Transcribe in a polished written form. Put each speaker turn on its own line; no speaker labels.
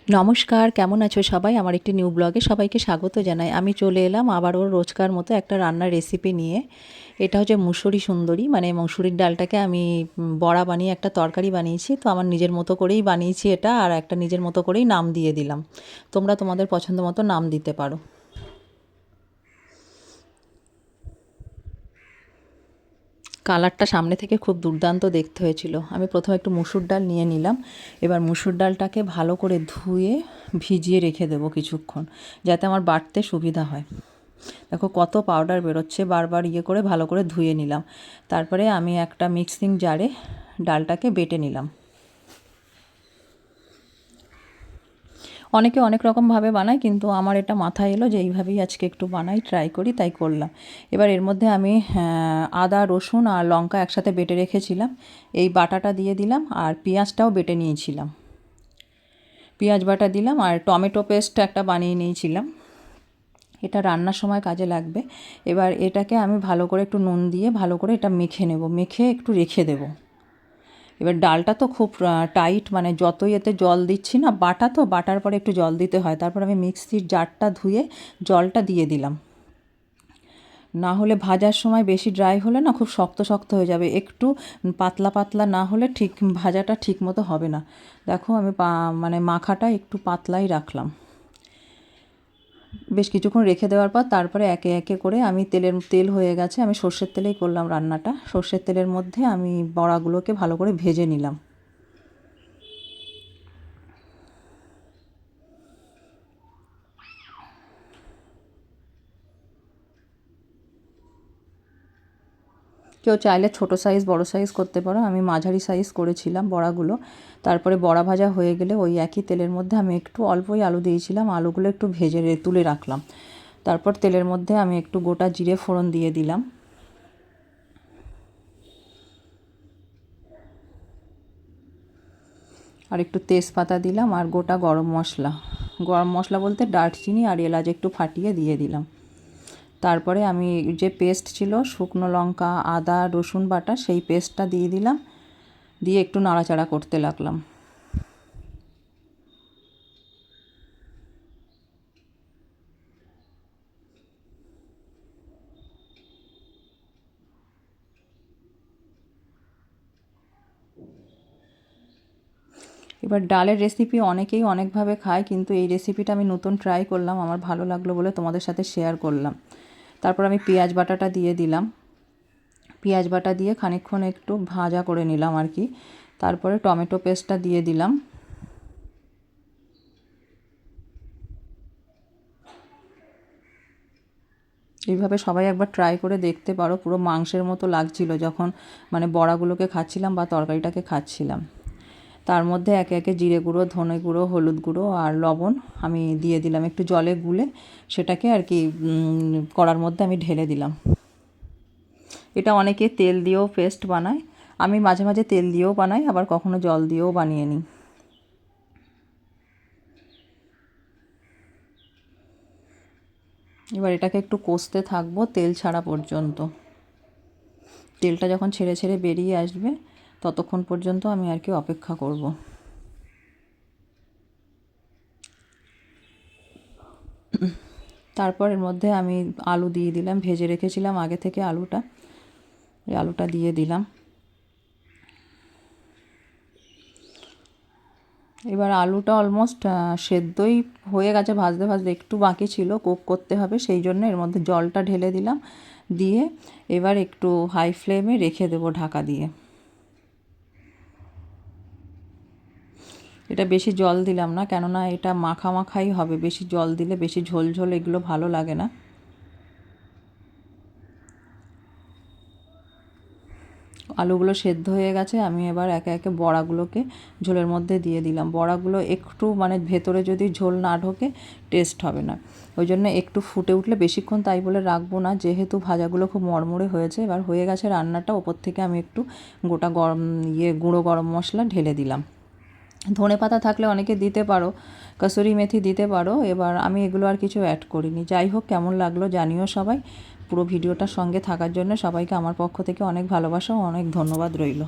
নমস্কার, কেমন আছো সবাই? আমার একটি নিউ ব্লগে সবাইকে স্বাগত জানাই। আমি চলে এলাম আবারও রোজকার মতো একটা রান্নার রেসিপি নিয়ে। এটা হচ্ছে মুসুরি সুন্দরী, মানে মসুরির ডালটাকে আমি বড়া বানিয়ে একটা তরকারি বানিয়েছি। তো আমার নিজের মতো করেই বানিয়েছি এটা, আর একটা নিজের মতো করেই নাম দিয়ে দিলাম। তোমরা তোমাদের পছন্দ মতো নাম দিতে পারো। কালারটা সামনে থেকে খুব দুর্দান্ত দেখতে হয়েছিল। আমি প্রথমে একটু মুসুর ডাল নিয়ে নিলাম। এবার মুসুর ডালটাকে ভালো করে ধুয়ে ভিজিয়ে রেখে দেবো কিছুক্ষণ, যাতে আমার বাটতে সুবিধা হয়। দেখো কত পাউডার বেরোচ্ছে, বারবার করে ভালো করে ধুয়ে নিলাম। তারপরে আমি একটা মিক্সিং জারে ডালটাকে বেটে নিলাম। অনেকে অনেক রকমভাবে বানায়, কিন্তু আমার এটা মাথায় এলো যে এইভাবেই আজকে একটু বানাই, ট্রাই করি, তাই করলাম। এবার এর মধ্যে আমি আদা, রসুন আর লঙ্কা একসাথে বেটে রেখেছিলাম, এই বাটাটা দিয়ে দিলাম। আর পেঁয়াজটাও বেটে নিয়েছিলাম, পেঁয়াজ বাটা দিলাম। আর টমেটো পেস্ট একটা বানিয়ে নিয়েছিলাম, এটা রান্নার সময় কাজে লাগবে। এবার এটাকে আমি ভালো করে একটু নুন দিয়ে ভালো করে এটা মেখে নেব, মেখে একটু রেখে দেবো। এবার ডালটা তো খুব টাইট, মানে যতই এতে জল দিচ্ছি না, বাটা তো বাটার পরে একটু জল দিতে হয়। তারপর আমি মিক্সির জারটা ধুয়ে জলটা দিয়ে দিলাম, না হলে ভাজার সময় বেশি ড্রাই হলে না খুব শক্ত শক্ত হয়ে যাবে। একটু পাতলা পাতলা না হলে ঠিক ভাজাটা ঠিক মতো হবে না। দেখো আমি মানে মাখাটা একটু পাতলাই রাখলাম। বেশ কিছুক্ষণ রেখে দেওয়ার পর তারপরে একে একে করে আমি তেল হয়ে গেছে, আমি সর্ষের তেলেই করলাম রান্নাটা। সর্ষের তেলের মধ্যে আমি বড়াগুলোকে ভালো করে ভেজে নিলাম। কেউ চাইলে ছোটো সাইজ বড় সাইজ করতে পারো, আমি মাঝারি সাইজ করেছিলাম বড়াগুলো। তারপরে বড়া ভাজা হয়ে গেলে ওই একই তেলের মধ্যে আমি একটু অল্পই আলু দিয়েছিলাম, আলুগুলো একটু ভেজে তুলে রাখলাম। তারপর তেলের মধ্যে আমি একটু গোটা জিরে ফোড়ন দিয়ে দিলাম, আর একটু তেজপাতা দিলাম, আর গোটা গরম মশলা বলতে দারচিনি আর এলাচ একটু ফাটিয়ে দিয়ে দিলাম। তারপরে আমি যে পেস্ট ছিল শুকনো লঙ্কা, আদা, রসুন বাটা, সেই পেস্টটা দিয়ে দিলাম, দিয়ে একটু নাড়াচাড়া করতে লাগলাম। এবার ডালের রেসিপি অনেকেই অনেকভাবে খায়, কিন্তু এই রেসিপিটা আমি নতুন ট্রাই করলাম, আমার ভালো লাগলো বলে তোমাদের সাথে শেয়ার করলাম। তারপর আমি পেঁয়াজ বাটাটা দিয়ে দিলাম, পেঁয়াজ বাটা দিয়ে খানিকক্ষণ একটু ভাজা করে নিলাম আর কি। তারপরে টমেটো পেস্টটা দিয়ে দিলাম। এইভাবে সবাই একবার ট্রাই করে দেখতে পারো, পুরো মাংসের মতো লাগছিল যখন মানে বড়াগুলোকে খাচ্ছিলাম বা তরকারিটাকে খাচ্ছিলাম। তার মধ্যে একে একে জিরে গুঁড়ো, ধনে গুঁড়ো, হলুদ গুঁড়ো আর লবণ আমি দিয়ে দিলাম, একটু জলে গুলে সেটাকে আর কি কড়ার মধ্যে আমি ঢেলে দিলাম। এটা অনেকে তেল দিয়েও পেস্ট বানায়, আমি মাঝে মাঝে তেল দিয়েও বানাই, আবার কখনো জল দিয়েও বানিয়ে নিই। এবার এটাকে একটু কষতে থাকবো তেল ছাড়া পর্যন্ত। তেলটা যখন ছেড়ে ছেড়ে বেরিয়ে আসবে ততক্ষণ পর্যন্ত আমি আর কি অপেক্ষা করব। তারপর এর মধ্যে আমি আলু দিয়ে দিলাম, ভেজে রেখেছিলাম আগে থেকে আলুটা, ওই আলুটা দিয়ে দিলাম। এবার আলুটা অলমোস্ট সেদ্ধই হয়ে গেছে, ভাজতে ভাজতে একটু বাকি ছিল, কুক করতে হবে, সেই জন্য এর মধ্যে জলটা ঢেলে দিলাম। দিয়ে এবার একটু হাই ফ্লেমে রেখে দেবো ঢাকা দিয়ে। এটা বেশি জল দিলাম না, কেননা এটা মাখা মাখাই হবে, বেশি জল দিলে বেশি ঝোল ঝোল এগুলো ভালো লাগে না। আলুগুলো সেদ্ধ হয়ে গেছে, আমি এবার একে একে বড়াগুলোকে ঝোলের মধ্যে দিয়ে দিলাম। বড়াগুলো একটু মানে ভেতরে যদি ঝোল না ঢোকে টেস্ট হবে না, ওই জন্য একটু ফুটে উঠলে, বেশিক্ষণ তাই বলে রাখবো না, যেহেতু ভাজাগুলো খুব মড়মড়ে হয়েছে। এবার হয়ে গেছে রান্নাটা, ওপর থেকে আমি একটু গোটা গুঁড়ো গরম মশলা ঢেলে দিলাম। ধনে পাতা থাকলে অনেকে দিতে পারো, কসুরি মেথি দিতে পারো। এবার আমি এগুলো আর কিছু অ্যাড করিনি। যাই হোক, কেমন লাগলো জানিও সবাই। পুরো ভিডিওটার সঙ্গে থাকার জন্য সবাইকে আমার পক্ষ থেকে অনেক ভালোবাসা ও অনেক ধন্যবাদ রইল।